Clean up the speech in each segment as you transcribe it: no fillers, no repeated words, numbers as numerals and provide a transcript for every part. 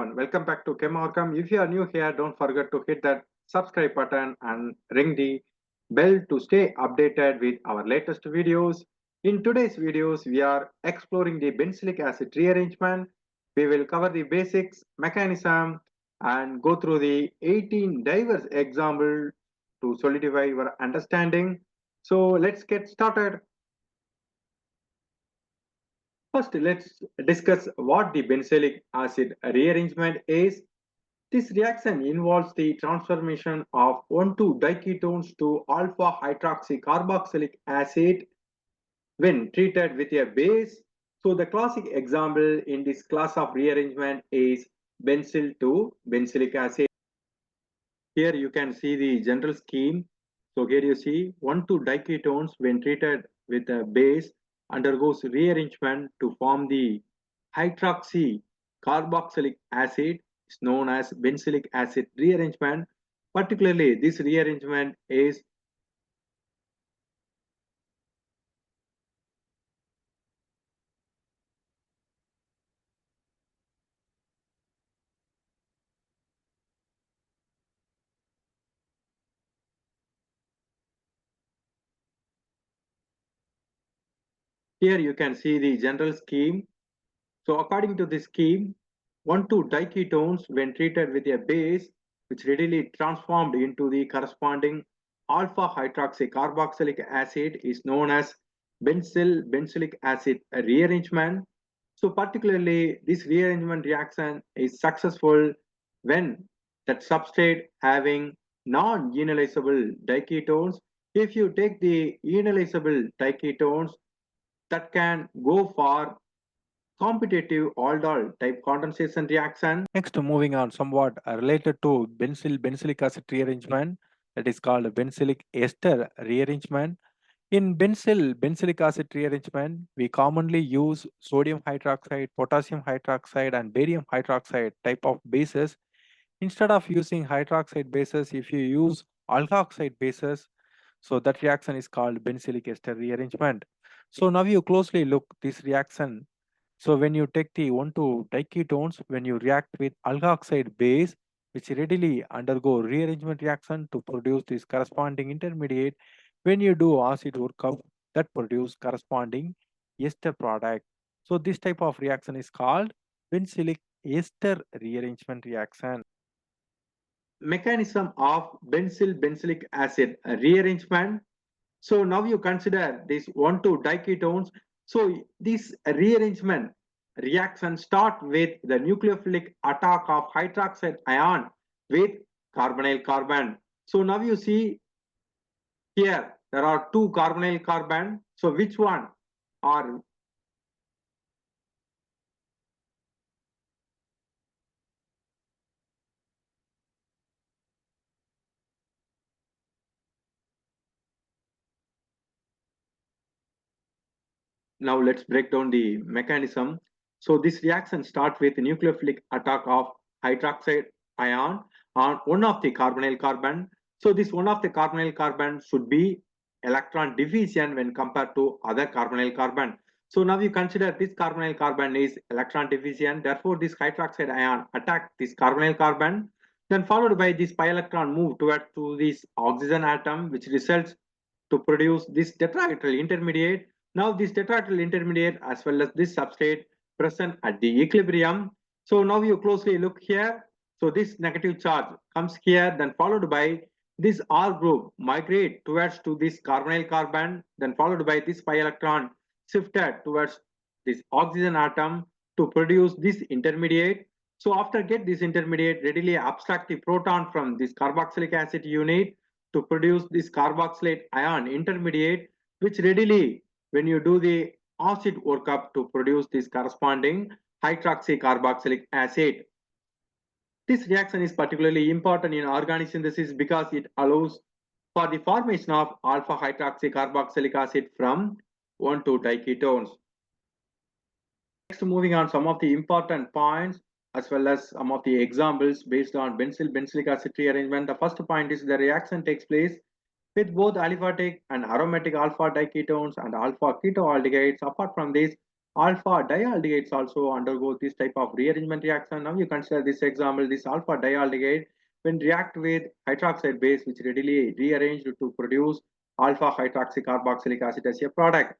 everyone, welcome back to ChemOrgChem. If you are new here, don't forget to hit that subscribe button and ring the bell to stay updated with our latest videos. In today's videos, we are exploring the benzilic acid rearrangement. We will cover the basics, mechanism, and go through the 18 diverse examples to solidify your understanding. So let's get started. First, let's discuss what the benzilic acid rearrangement is. This reaction involves the transformation of 1,2-diketones to alpha hydroxycarboxylic acid when treated with a base. So the classic example in this class of rearrangement is benzyl to benzilic acid. Here you can see the general scheme. So here you see 1,2-diketones when treated with a base undergoes rearrangement to form the hydroxycarboxylic acid is known as benzilic acid rearrangement. Particularly, this rearrangement is here you can see the general scheme. So according to this scheme, 1,2-diketones when treated with a base which readily transformed into the corresponding alpha hydroxycarboxylic acid is known as Benzil-Benzilic acid rearrangement. So particularly this rearrangement reaction is successful when that substrate having non-enolizable diketones. If you take the enolizable diketones that can go for competitive aldol type condensation reaction. Next, moving on somewhat related to benzyl-benzilic acid rearrangement, that is called benzilic ester rearrangement. In benzyl-benzilic acid rearrangement, we commonly use sodium hydroxide, potassium hydroxide, and barium hydroxide type of bases. Instead of using hydroxide bases, if you use alkoxide bases, so that reaction is called benzilic ester rearrangement. So now you closely look this reaction. So when you take the 1,2-diketones, when you react with alkoxide base, which readily undergo rearrangement reaction to produce this corresponding intermediate, when you do acid workup, that produce corresponding ester product. So this type of reaction is called benzilic ester rearrangement reaction. Mechanism of benzyl-benzilic acid rearrangement. So now you consider these 1,2-diketones. So this rearrangement reaction start with the nucleophilic attack of hydroxide ion with carbonyl carbon. So now you see here there are two carbonyl carbon. So which one are now let's break down the mechanism. So this reaction starts with nucleophilic attack of hydroxide ion on one of the carbonyl carbon. So this one of the carbonyl carbon should be electron deficient when compared to other carbonyl carbon. So now you consider this carbonyl carbon is electron deficient. Therefore, this hydroxide ion attack this carbonyl carbon. Then followed by this pi electron move towards to this oxygen atom, which results to produce this tetrahedral intermediate. Now this tetrahedral intermediate as well as this substrate present at the equilibrium. So now you closely look here. So this negative charge comes here, then followed by this R group migrate towards to this carbonyl carbon, then followed by this pi electron shifted towards this oxygen atom to produce this intermediate. So after get this intermediate, readily abstract the proton from this carboxylic acid unit to produce this carboxylate ion intermediate, which readily when you do the acid workup to produce this corresponding hydroxycarboxylic acid. This reaction is particularly important in organic synthesis because it allows for the formation of alpha hydroxycarboxylic acid from 1,2-diketones. Next, moving on some of the important points as well as some of the examples based on benzyl-benzilic acid rearrangement. The first point is the reaction takes place with both aliphatic and aromatic alpha diketones and alpha ketoaldehydes. Apart from this, alpha dialdehydes also undergo this type of rearrangement reaction. Now you consider this example, this alpha dialdehyde when react with hydroxide base which readily rearranged to produce alpha hydroxycarboxylic acid as a product.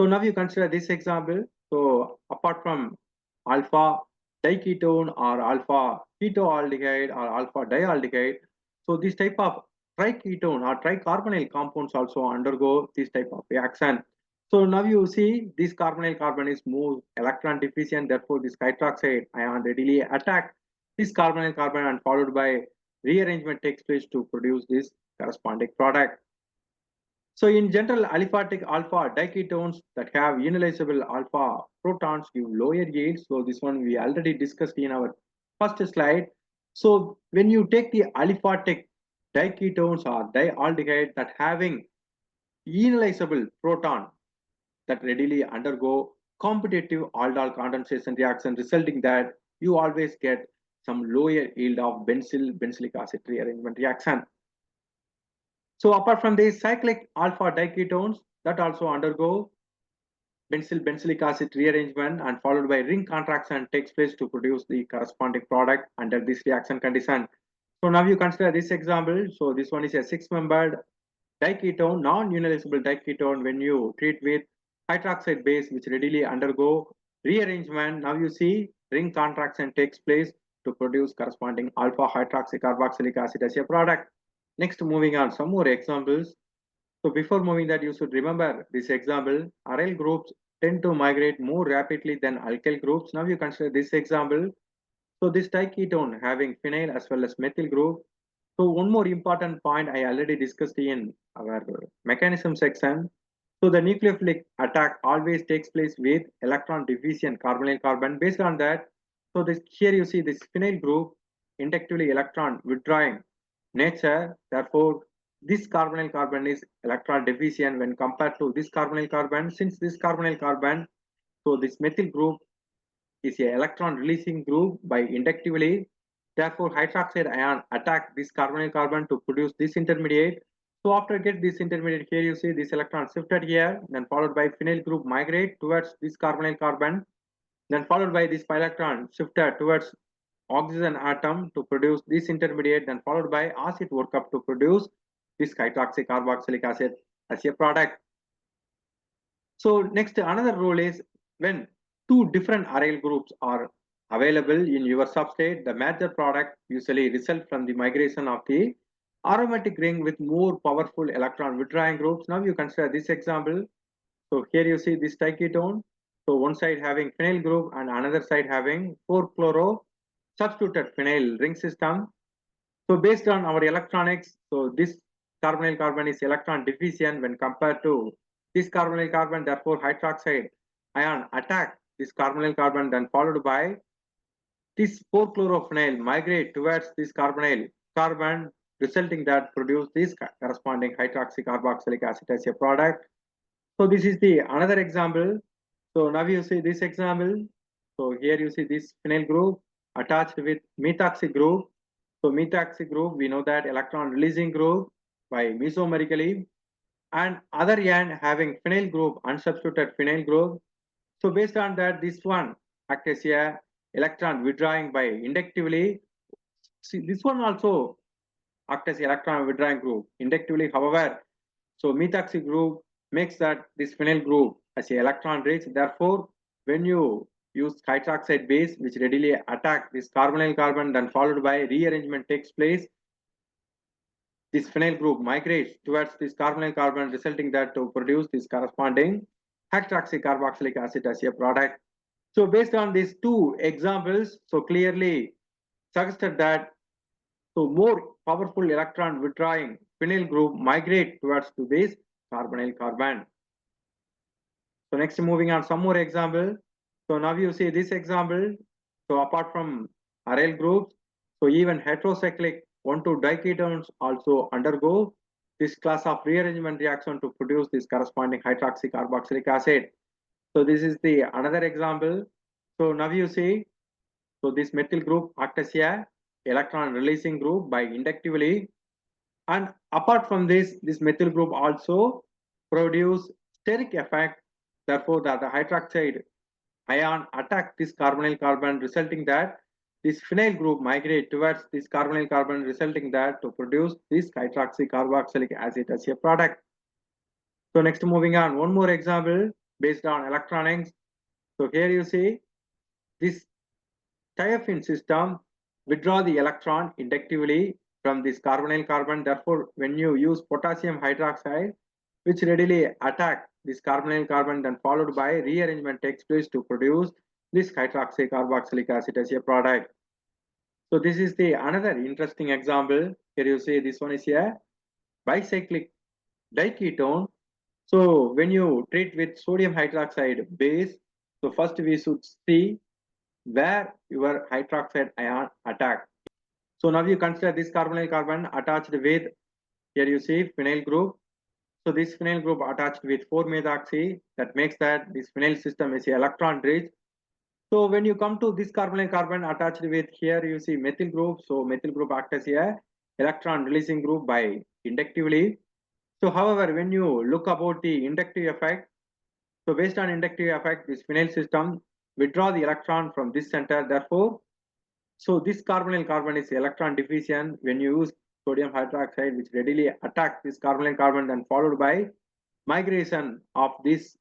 So now you consider this example. So apart from alpha diketone or alpha ketoaldehyde or alpha dialdehyde, so this type of triketone or tricarbonyl compounds also undergo this type of reaction. So now you see this carbonyl carbon is more electron deficient, therefore this hydroxide ion readily attack this carbonyl carbon and followed by rearrangement takes place to produce this corresponding product. So in general, aliphatic alpha diketones that have ionizable alpha protons give lower yields. So this one we already discussed in our first slide. So when you take the aliphatic diketones or dialdehyde that having ionizable proton that readily undergo competitive aldol condensation reaction, resulting that you always get some lower yield of Benzil-Benzilic acid rearrangement reaction. So apart from these cyclic alpha diketones that also undergo Benzil-Benzilic acid rearrangement and followed by ring contraction takes place to produce the corresponding product under this reaction condition. So now you consider this example. So this one is a 6-membered diketone, non-ionizable diketone when you treat with hydroxide base which readily undergo rearrangement. Now you see ring contraction takes place to produce corresponding alpha hydroxycarboxylic acid as a product. Next, moving on, some more examples. So before moving that, you should remember this example. Aryl groups tend to migrate more rapidly than alkyl groups. Now you consider this example. So this diketone having phenyl as well as methyl group. So one more important point I already discussed in our mechanism section. So the nucleophilic attack always takes place with electron deficient carbonyl carbon. Based on that, so this here you see this phenyl group inductively electron withdrawing nature. Therefore, this carbonyl carbon is electron deficient when compared to this carbonyl carbon. Since this carbonyl carbon, so this methyl group is a electron releasing group by inductively. Therefore, hydroxide ion attack this carbonyl carbon to produce this intermediate. So after get this intermediate here, you see this electron shifted here, then followed by phenyl group migrate towards this carbonyl carbon, then followed by this pi electron shifted towards oxygen atom to produce this intermediate, then followed by acid workup to produce this hydroxycarboxylic acid as a product. So next, another rule is when two different aryl groups are available in your substrate, the major product usually result from the migration of the aromatic ring with more powerful electron withdrawing groups. Now you consider this example. So here you see this diketone. So one side having phenyl group and another side having 4-chloro substituted phenyl ring system. So based on our electronics, so this carbonyl carbon is electron deficient when compared to this carbonyl carbon. Therefore, hydroxide ion attack this carbonyl carbon, then followed by this 4-chlorophenyl migrate towards this carbonyl carbon, resulting that produce this corresponding hydroxycarboxylic acid as a product. So this is the another example. So now you see this example. So here you see this phenyl group attached with methoxy group. So methoxy group, we know that electron releasing group by mesomerically, and other end having phenyl group, unsubstituted phenyl group. So based on that, this one act as a electron withdrawing by inductively. See, this one also act as electron withdrawing group inductively. However, so methoxy group makes that this phenyl group as a electron rich. Therefore, when you use hydroxide base which readily attack this carbonyl carbon, then followed by rearrangement takes place, this phenyl group migrates towards this carbonyl carbon, resulting that to produce this corresponding hydroxycarboxylic acid as a product. So based on these two examples, so clearly suggested that so more powerful electron withdrawing phenyl group migrate towards to this carbonyl carbon. So next, moving on, some more example. So now you see this example. So apart from aryl groups, so even heterocyclic 1,2 diketones also undergo this class of rearrangement reaction to produce this corresponding hydroxycarboxylic acid. So this is the another example. So now you see, so this methyl group act as a electron releasing group by inductively, and apart from this methyl group also produce steric effect Therefore, that the hydroxide ion attack this carbonyl carbon, resulting that this phenyl group migrate towards this carbonyl carbon, resulting that to produce this hydroxycarboxylic acid as a product. So next, moving on, one more example based on electronics. So here you see this thiophenes system withdraw the electron inductively from this carbonyl carbon. Therefore, when you use potassium hydroxide, which readily attack this carbonyl carbon, then followed by rearrangement takes place to produce this hydroxycarboxylic acid as a product. So this is the another interesting example. Here you see this one is a bicyclic diketone. So when you treat with sodium hydroxide base, so first we should see where your hydroxide ion attack. So now you consider this carbonyl carbon attached with, here you see phenyl group. So this phenyl group attached with 4-methoxy, that makes that this phenyl system is electron rich. So when you come to this carbonyl carbon attached with, here you see methyl group. So methyl group acts as a electron releasing group by inductively. So however, when you look about the inductive effect, so based on inductive effect, this phenyl system withdraw the electron from this center. Therefore, so this carbonyl carbon is electron deficient when you use sodium hydroxide, which readily attack this carbonyl carbon, then followed by migration of this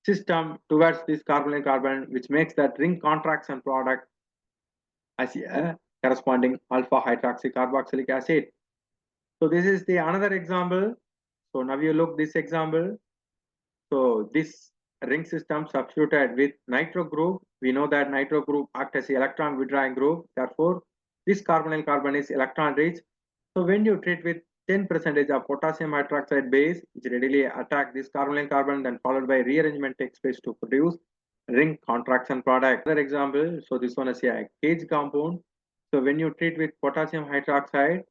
system towards this carbonyl carbon, which makes that ring contraction product as a corresponding alpha hydroxycarboxylic acid. So this is the another example. So now you look this example. So this ring system substituted with nitro group. We know that nitro group acts as an electron withdrawing group. Therefore, this carbonyl carbon is electron rich. So when you treat with 10% of potassium hydroxide base, which readily attack this carbonyl carbon, then followed by rearrangement takes place to produce ring contraction product. Another example, so this one is a cage compound. So when you treat with potassium hydroxide,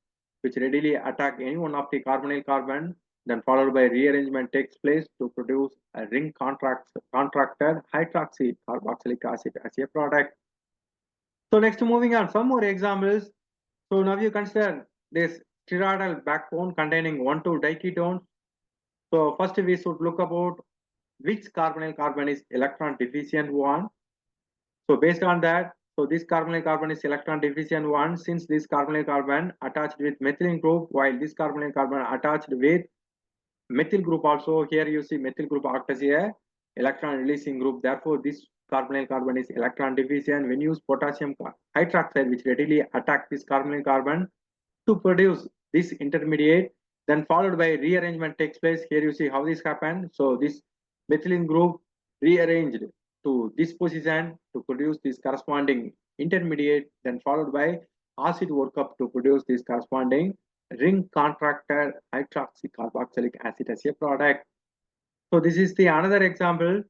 which readily attack any one of the carbonyl carbon, then followed by rearrangement takes place to produce a ring contracted hydroxycarboxylic acid as a product. So next, moving on, some more examples. So now you consider this steroidal backbone containing 1,2-diketones. So first we should look about which carbonyl carbon is electron deficient one. So based on that, so this carbonyl carbon is electron deficient one, since this carbonyl carbon attached with methylene group, while this carbonyl carbon attached with methyl group also. Here you see methyl group acts as a electron releasing group. Therefore, this carbonyl carbon is electron deficient when you use potassium hydroxide, which readily attack this carbonyl carbon to produce this intermediate. Then followed by rearrangement takes place. Here you see how this happened. So this methylene group rearranged to this position to produce this corresponding intermediate. Then followed by acid workup to produce this corresponding ring contracted hydroxycarboxylic acid as a product. So this is the another example.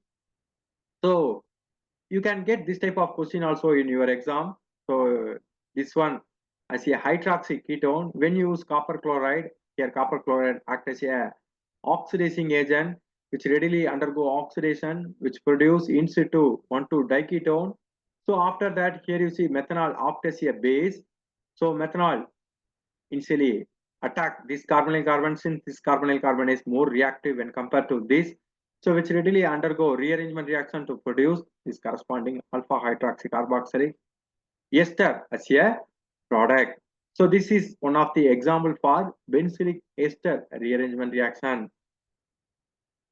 So you can get this type of question also in your exam. So this one as a hydroxy ketone, when you use copper chloride, here copper chloride acts as a oxidizing agent which readily undergo oxidation, which produce in situ 1,2-diketone. So after that, here you see methanol acts as a base. So methanol initially attack this carbonyl carbon, since this carbonyl carbon is more reactive when compared to this, so which readily undergo rearrangement reaction to produce this corresponding alpha hydroxycarboxylic ester as a product. So this is one of the example for benzilic ester rearrangement reaction.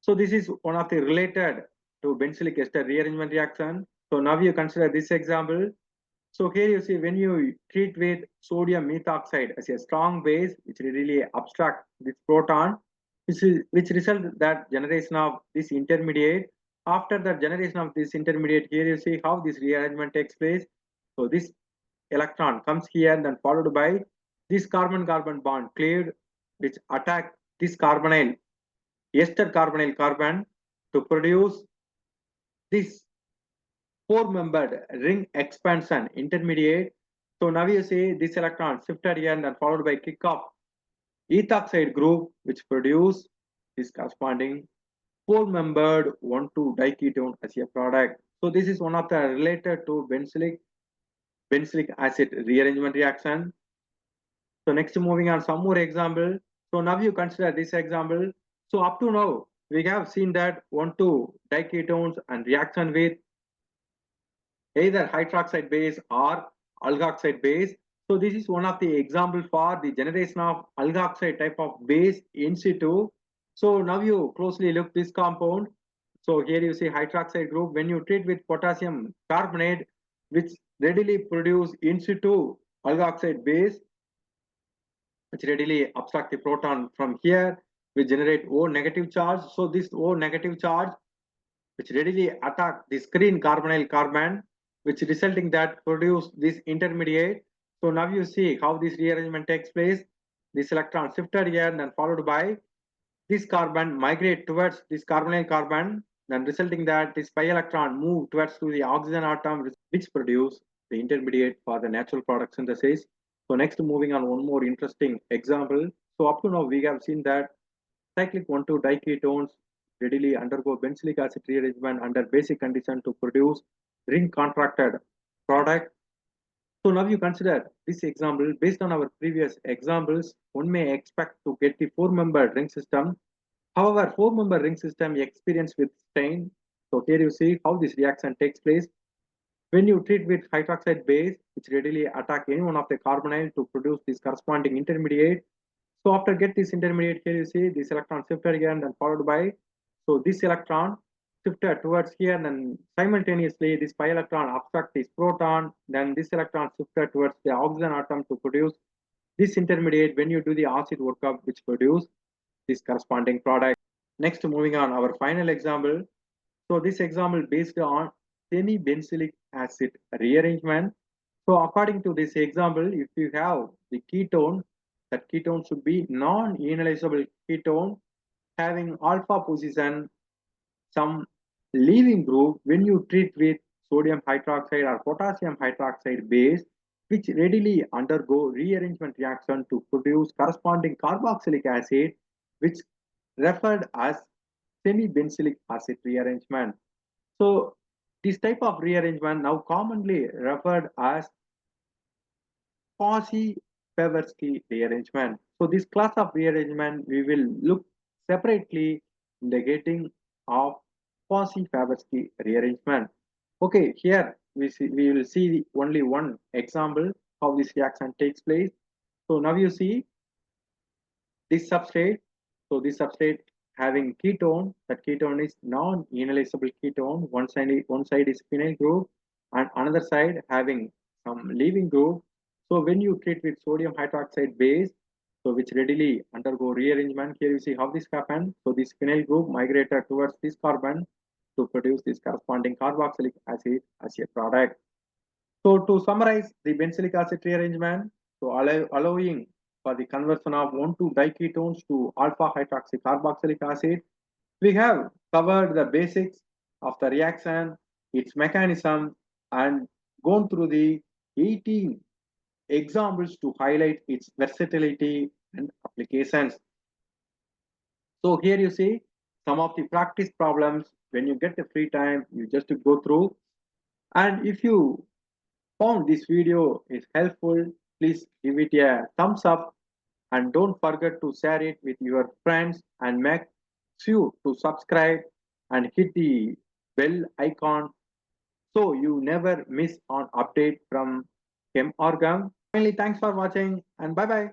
So this is one of the related to benzilic ester rearrangement reaction. So now you consider this example. So here you see when you treat with sodium methoxide as a strong base, which really abstract this proton, which result that generation of this intermediate. After the generation of this intermediate, here you see how this rearrangement takes place. So this electron comes here and then followed by this carbon-carbon bond cleaved, which attack this carbonyl, ester carbonyl carbon to produce this 4-membered ring expansion intermediate. So now you see this electron shifted here and then followed by kick off ethoxide group, which produce this corresponding 4-membered 1,2-diketone as a product. So this is one of the related to benzilic acid rearrangement reaction. So next, moving on, some more example. So now you consider this example. So up to now, we have seen that 1,2 diketones and reaction with either hydroxide base or alkoxide base. So this is one of the example for the generation of alkoxide type of base in situ. So now you closely look this compound. So here you see hydroxide group. When you treat with potassium carbonate, which readily produce in situ alkoxide base, which readily abstract the proton from here, we generate O negative charge. So this O negative charge, which readily attack the screen carbonyl carbon, which resulting that produce this intermediate. So now you see how this rearrangement takes place. This electron shifted here and then followed by this carbon migrate towards this carbonyl carbon, then resulting that this pi electron move towards to the oxygen atom, which produce the intermediate for the natural product synthesis. So next, moving on one more interesting example. So up to now we have seen that cyclic 1,2 diketones readily undergo benzilic acid rearrangement under basic condition to produce ring contracted product. So now you consider this example. Based on our previous examples, one may expect to get the 4-member ring system. However, 4-member ring system experience with stain. So here you see how this reaction takes place. When you treat with hydroxide base, which readily attack any one of the carbonyl to produce this corresponding intermediate. So after get this intermediate, here you see this electron shifted here and then followed by, so this electron shifted towards here and then simultaneously this pi electron obstruct this proton, then this electron shifted towards the oxygen atom to produce this intermediate. When you do the acid workup, which produce this corresponding product. Next, moving on our final example. So this example based on semi-benzilic acid rearrangement. So according to this example, if you have the ketone, that ketone should be non-ionizable ketone having alpha position, some leaving group. When you treat with sodium hydroxide or potassium hydroxide base, which readily undergo rearrangement reaction to produce corresponding carboxylic acid, which referred as semi-benzilic acid rearrangement. So this type of rearrangement now commonly referred as quasi-Favorsky rearrangement. So this class of rearrangement we will look separately in the getting of quasi-Favorsky rearrangement. Okay, here we will see only one example how this reaction takes place. So now you see this substrate. So this substrate having ketone, that ketone is non-ionizable ketone. One side is phenyl group and another side having some leaving group. So when you treat with sodium hydroxide base, so which readily undergo rearrangement, here you see how this happens. So this phenyl group migrated towards this carbon to produce this corresponding carboxylic acid as a product. So to summarize the benzilic acid rearrangement, so allowing for the conversion of 1,2 diketones to alpha hydroxycarboxylic acid, we have covered the basics of the reaction, its mechanism, and gone through the 18 examples to highlight its versatility and applications. So here you see some of the practice problems. When you get the free time, you just go through. And if you found this video is helpful, please give it a thumbs up and don't forget to share it with your friends and make sure to subscribe and hit the bell icon so you never miss an update from ChemOrgChem. Finally, thanks for watching and bye bye.